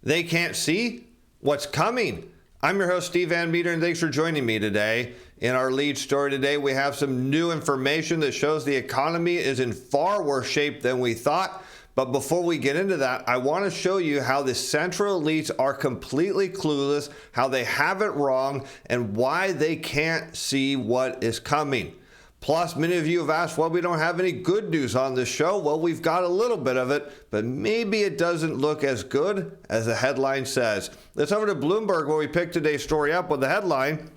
They can't see what's coming. I'm your host, Steve Van Metre, and thanks for joining me today. In our lead story today, we have some new information that shows the economy is in far worse shape than we thought. But before we get into that, I want to show you how the central elites are completely clueless, how they have it wrong, and why they can't see what is coming. Plus, many of you have asked, well, we don't have any good news on this show. Well, we've got a little bit of it, but maybe it doesn't look as good as the headline says. Let's over to Bloomberg, where we picked today's story up with the headline,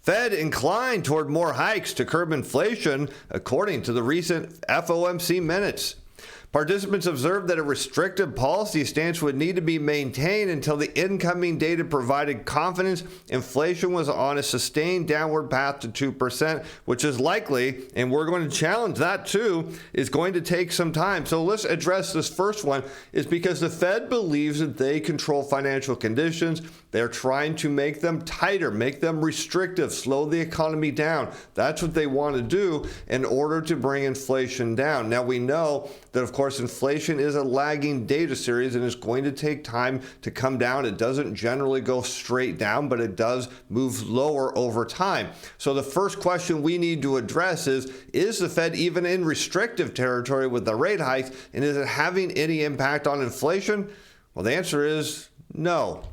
Fed inclined toward more hikes to curb inflation, according to the recent FOMC minutes. Participants observed that a restrictive policy stance would need to be maintained until the incoming data provided confidence inflation was on a sustained downward path to 2%, which is likely, and we're going to challenge that too, is going to take some time. So let's address this first one, is because the Fed believes that they control financial conditions. They're trying to make them tighter, make them restrictive, slow the economy down. That's what they want to do in order to bring inflation down. Now, we know that, of course, inflation is a lagging data series and is going to take time to come down. It doesn't generally go straight down, but it does move lower over time. So the first question we need to address is the Fed even in restrictive territory with the rate hikes, and is it having any impact on inflation? Well, the answer is no.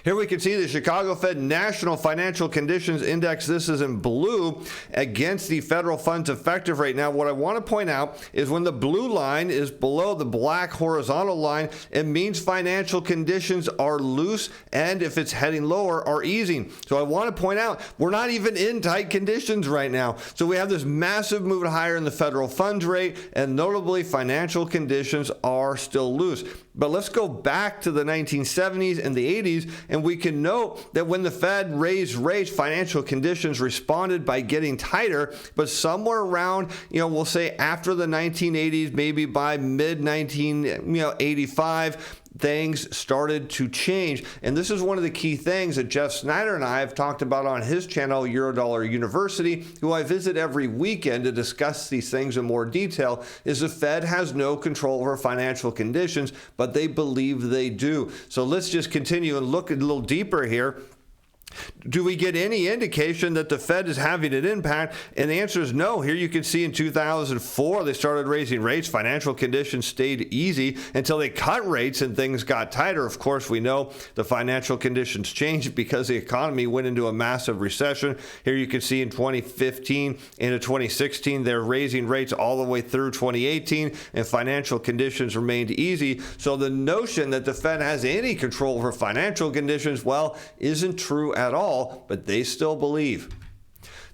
Here we can see the Chicago Fed National Financial Conditions Index. This is in blue against the federal funds effective rate. Now, what I want to point out is when the blue line is below the black horizontal line, it means financial conditions are loose, and if it's heading lower, are easing. So I want to point out we're not even in tight conditions right now. So we have this massive move higher in the federal funds rate, and notably financial conditions are still loose. But let's go back to the 1970s and the 80s, and we can note that when the Fed raised rates, financial conditions responded by getting tighter. But somewhere around, we'll say after the 1980s, maybe by mid-1985, things started to change. And this is one of the key things that Jeff Snyder and I have talked about on his channel, Eurodollar University, who I visit every weekend to discuss these things in more detail, is the Fed has no control over financial conditions, but they believe they do. So let's just continue and look a little deeper here. Do we get any indication that the Fed is having an impact? And the answer is no. Here you can see in 2004, they started raising rates. Financial conditions stayed easy until they cut rates and things got tighter. Of course, we know the financial conditions changed because the economy went into a massive recession. Here you can see in 2015 into 2016, they're raising rates all the way through 2018, and financial conditions remained easy. So the notion that the Fed has any control over financial conditions, well, isn't true at all, but they still believe.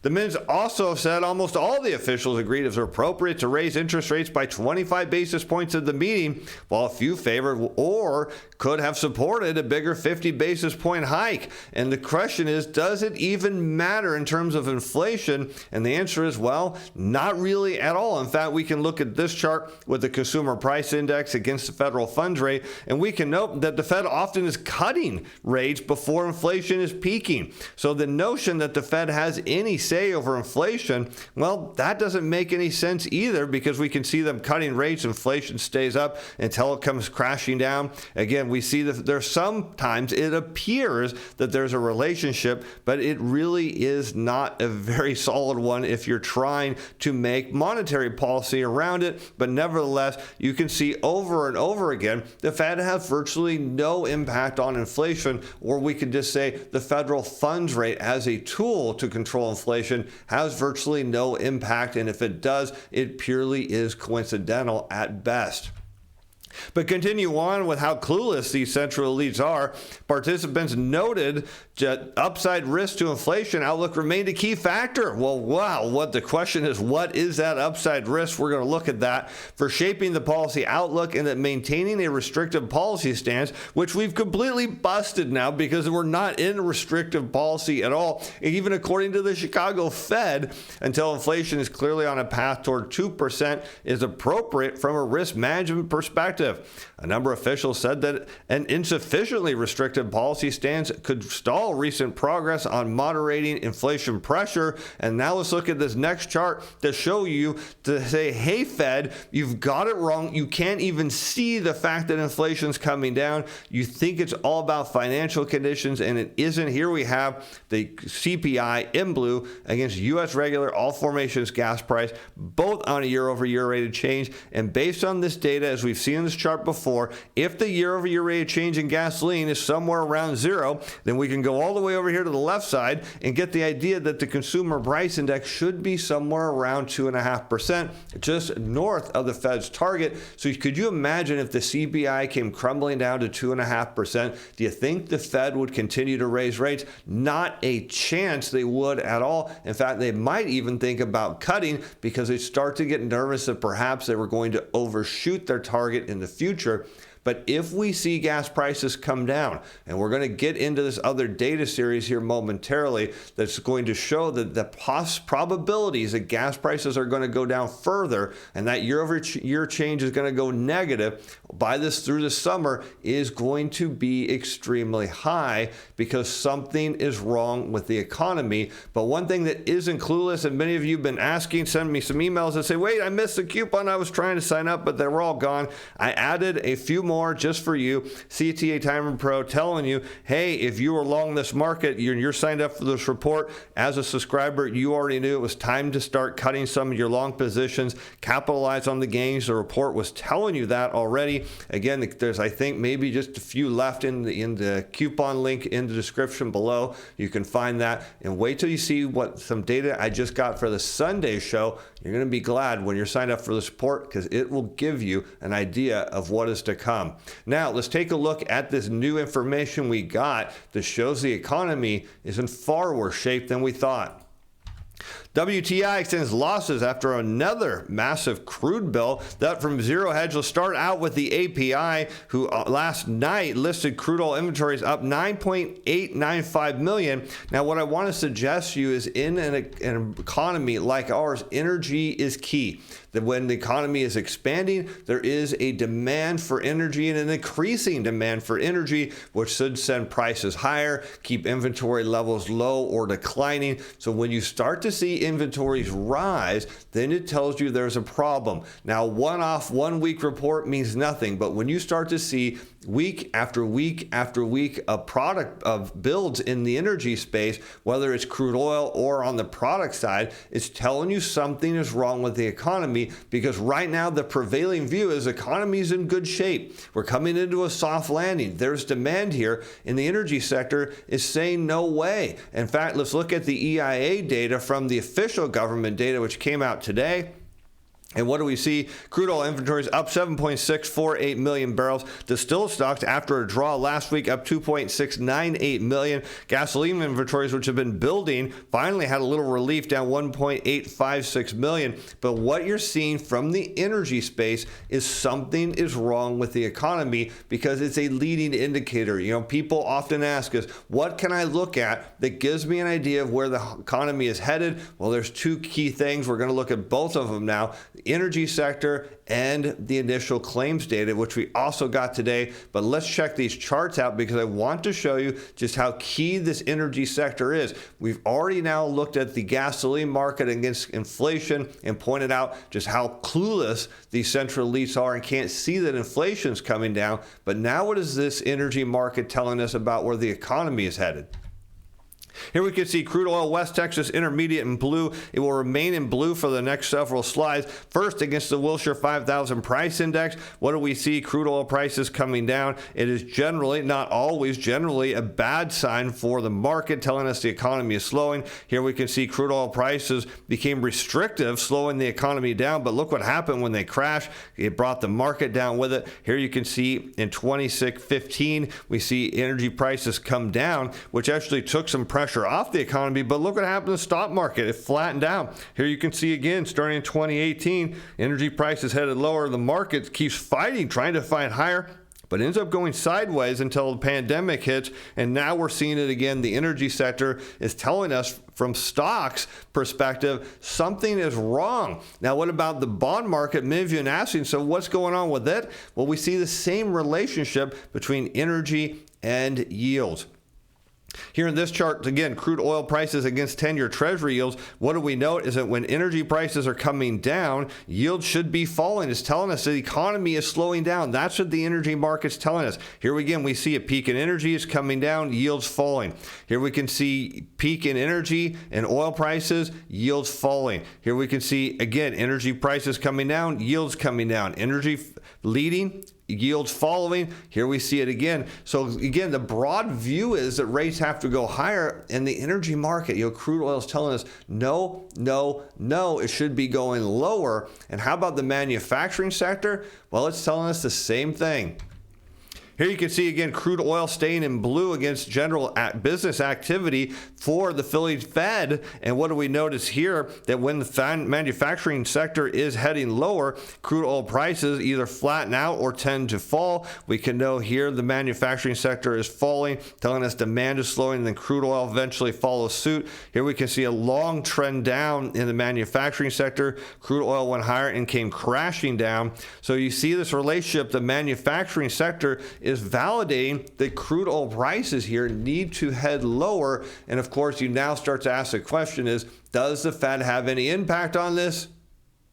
The minutes also said almost all the officials agreed it was appropriate to raise interest rates by 25 basis points at the meeting, while a few favored or could have supported a bigger 50 basis point hike. And the question is, does it even matter in terms of inflation? And the answer is, well, not really at all. In fact, we can look at this chart with the consumer price index against the federal funds rate, and we can note that the Fed often is cutting rates before inflation is peaking. So the notion that the Fed has any say over inflation, well, that doesn't make any sense either, because we can see them cutting rates, inflation stays up until it comes crashing down. Again, we see that there's sometimes it appears that there's a relationship, but it really is not a very solid one if you're trying to make monetary policy around it. But nevertheless, you can see over and over again, the Fed has virtually no impact on inflation, or we could just say the federal funds rate as a tool to control inflation has virtually no impact, and if it does, it purely is coincidental at best. But continue on with how clueless these central elites are. Participants noted that upside risk to inflation outlook remained a key factor. Well, wow, what the question is, what is that upside risk? We're going to look at that for shaping the policy outlook, and that maintaining a restrictive policy stance, which we've completely busted now because we're not in a restrictive policy at all, even according to the Chicago Fed, until inflation is clearly on a path toward 2%, is appropriate from a risk management perspective. effective. A number of officials said that an insufficiently restrictive policy stance could stall recent progress on moderating inflation pressure. And now let's look at this next chart to show you, to say, hey, Fed, you've got it wrong. You can't even see the fact that inflation's coming down. You think it's all about financial conditions, and it isn't. Here we have the CPI in blue against U.S. regular all formations gas price, both on a year-over-year rate of change. And based on this data, as we've seen in this chart before, if the year-over-year rate of change in gasoline is somewhere around zero, then we can go all the way over here to the left side and get the idea that the consumer price index should be somewhere around 2.5%, just north of the Fed's target. So could you imagine if the CPI came crumbling down to 2.5%? Do you think the Fed would continue to raise rates? Not a chance they would at all. In fact, they might even think about cutting because they start to get nervous that perhaps they were going to overshoot their target in the future. But if we see gas prices come down, and we're going to get into this other data series here momentarily that's going to show that the probabilities that gas prices are going to go down further and that year-over-year change is going to go negative by this through the summer is going to be extremely high because something is wrong with the economy. But one thing that isn't clueless, and many of you have been asking, send me some emails that say, wait, I missed the coupon. I was trying to sign up, but they were all gone. I added a few more just for you. CTA Timer Pro telling you, hey, if you were long this market, you're signed up for this report as a subscriber, you already knew it was time to start cutting some of your long positions, capitalize on the gains. The report was telling you that already. Again, there's, I think, maybe just a few left in the coupon link in the description below. You can find that, and wait till you see what some data I just got for the Sunday show. You're going to be glad when you're signed up for the report because it will give you an idea of what is to come. Now, let's take a look at this new information we got that shows the economy is in far worse shape than we thought. WTI extends losses after another massive crude bill. That from Zero Hedge. Let's start out with the API, who last night listed crude oil inventories up 9.895 million. Now, what I want to suggest to you is in an economy like ours, energy is key. That when the economy is expanding, there is a demand for energy and an increasing demand for energy, which should send prices higher, keep inventory levels low or declining. So when you start to see inventories rise, then it tells you there's a problem. Now, one-off, 1 week report means nothing, but when you start to see week after week after week of product of builds in the energy space, whether it's crude oil or on the product side, it's telling you something is wrong with the economy, because right now the prevailing view is the economy is in good shape. We're coming into a soft landing. There's demand here, and the energy sector is saying no way. In fact, let's look at the EIA data from the official government data, which came out today. And what do we see? Crude oil inventories up 7.648 million barrels. Distilled stocks, after a draw last week, up 2.698 million. Gasoline inventories, which have been building, finally had a little relief, down 1.856 million. But what you're seeing from the energy space is something is wrong with the economy, because it's a leading indicator. You know, people often ask us, what can I look at that gives me an idea of where the economy is headed? Well, there's two key things. We're going to look at both of them now. Energy sector and the initial claims data, which we also got today. But let's check these charts out, because I want to show you just how key this energy sector is. We've already now looked at the gasoline market against inflation and pointed out just how clueless these central elites are and can't see that inflation's coming down. But now what is this energy market telling us about where the economy is headed? Here we can see crude oil West Texas Intermediate in blue. It will remain in blue for the next several slides. First, against the Wilshire 5000 price index, what do we see? Crude oil prices coming down. It is generally, not always, generally a bad sign for the market, telling us the economy is slowing. Here we can see crude oil prices became restrictive, slowing the economy down. But look what happened when they crashed. It brought the market down with it. Here you can see in 26.15, we see energy prices come down, which actually took some pressure off the economy. But look what happened to the stock market. It flattened out. Here you can see again, starting in 2018, energy prices headed lower. The market keeps fighting, trying to find higher. but ends up going sideways until the pandemic hits. And now we're seeing it again. The energy sector is telling us from stocks perspective, something is wrong. Now, what about the bond market? Many of you are asking, so what's going on with it? Well, we see the same relationship between energy and yields. Here in this chart, again, crude oil prices against 10-year treasury yields. What do we note is that when energy prices are coming down, yields should be falling. It's telling us the economy is slowing down. That's what the energy market's telling us. Here again, we see a peak in energy is coming down, yields falling. Here we can see peak in energy and oil prices, yields falling. Here we can see, again, energy prices coming down, yields coming down. Energy leading, yields following. Here we see it again. So again, the broad view is that rates have to go higher, and the energy market, crude oil is telling us no, it should be going lower. And how about the manufacturing sector? Well, it's telling us the same thing. Here you can see again crude oil staying in blue against general business activity for the Philly Fed. And what do we notice here? That when the manufacturing sector is heading lower, crude oil prices either flatten out or tend to fall. We can know here the manufacturing sector is falling, telling us demand is slowing, and then crude oil eventually follows suit. Here we can see a long trend down in the manufacturing sector. Crude oil went higher and came crashing down. So you see this relationship. The manufacturing sector is validating that crude oil prices here need to head lower. And of course, you now start to ask the question is, does the Fed have any impact on this?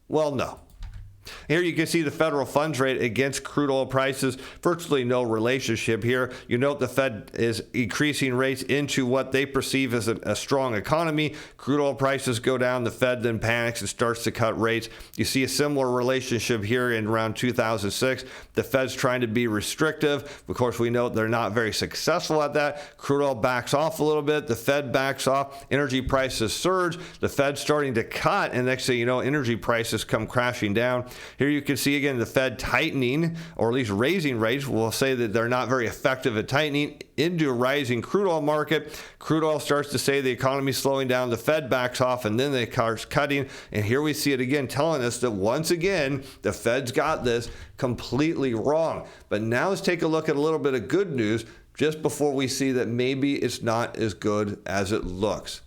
Well, no. Here you can see the federal funds rate against crude oil prices, virtually no relationship here. You note the Fed is increasing rates into what they perceive as a strong economy. Crude oil prices go down, the Fed then panics and starts to cut rates. You see a similar relationship here in around 2006. The Fed's trying to be restrictive. Of course, we know they're not very successful at that. Crude oil backs off a little bit. The Fed backs off. Energy prices surge. The Fed's starting to cut, and next thing you know, energy prices come crashing down. Here you can see again the Fed tightening, or at least raising rates. We'll say that they're not very effective at tightening into a rising crude oil market. Crude oil starts to say the economy's slowing down, the Fed backs off, and then they start cutting. And here we see it again telling us that once again, the Fed's got this completely wrong. But now let's take a look at a little bit of good news just before we see that maybe it's not as good as it looks.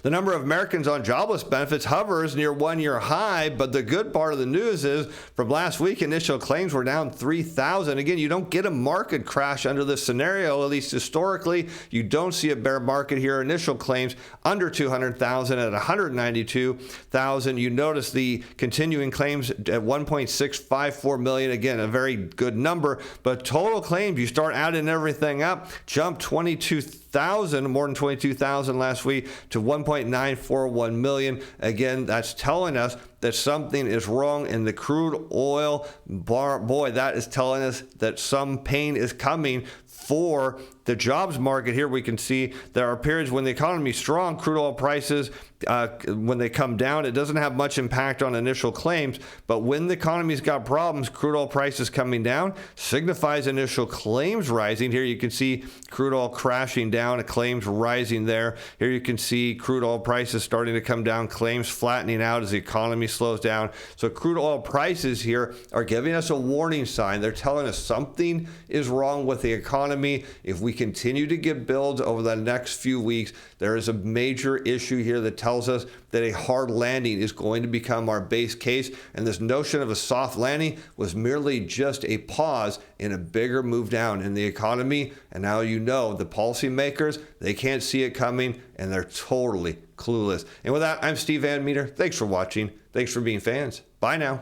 The number of Americans on jobless benefits hovers near one-year high, but the good part of the news is from last week, initial claims were down 3,000. Again, you don't get a market crash under this scenario, at least historically. You don't see a bear market here. Initial claims under 200,000 at 192,000. You notice the continuing claims at 1.654 million. Again, a very good number, but total claims, you start adding everything up, jumped 22,000, more than 22,000 last week to 1.941 million. Again, that's telling us that something is wrong in the crude oil bar. Boy, that is telling us that some pain is coming for the jobs market. Here we can see there are periods when the economy is strong, crude oil prices, when they come down, it doesn't have much impact on initial claims. But when the economy's got problems, crude oil prices coming down signifies initial claims rising. Here you can see crude oil crashing down, claims rising there. Here you can see crude oil prices starting to come down, claims flattening out as the economy slows down. So crude oil prices here are giving us a warning sign. They're telling us something is wrong with the economy. If we continue to get builds over the next few weeks, there is a major issue here that tells us that a hard landing is going to become our base case. And this notion of a soft landing was merely just a pause in a bigger move down in the economy. And now you know the policymakers, they can't see it coming, and they're totally clueless. And with that, I'm Steve Van Metre. Thanks for watching. Thanks for being fans. Bye now.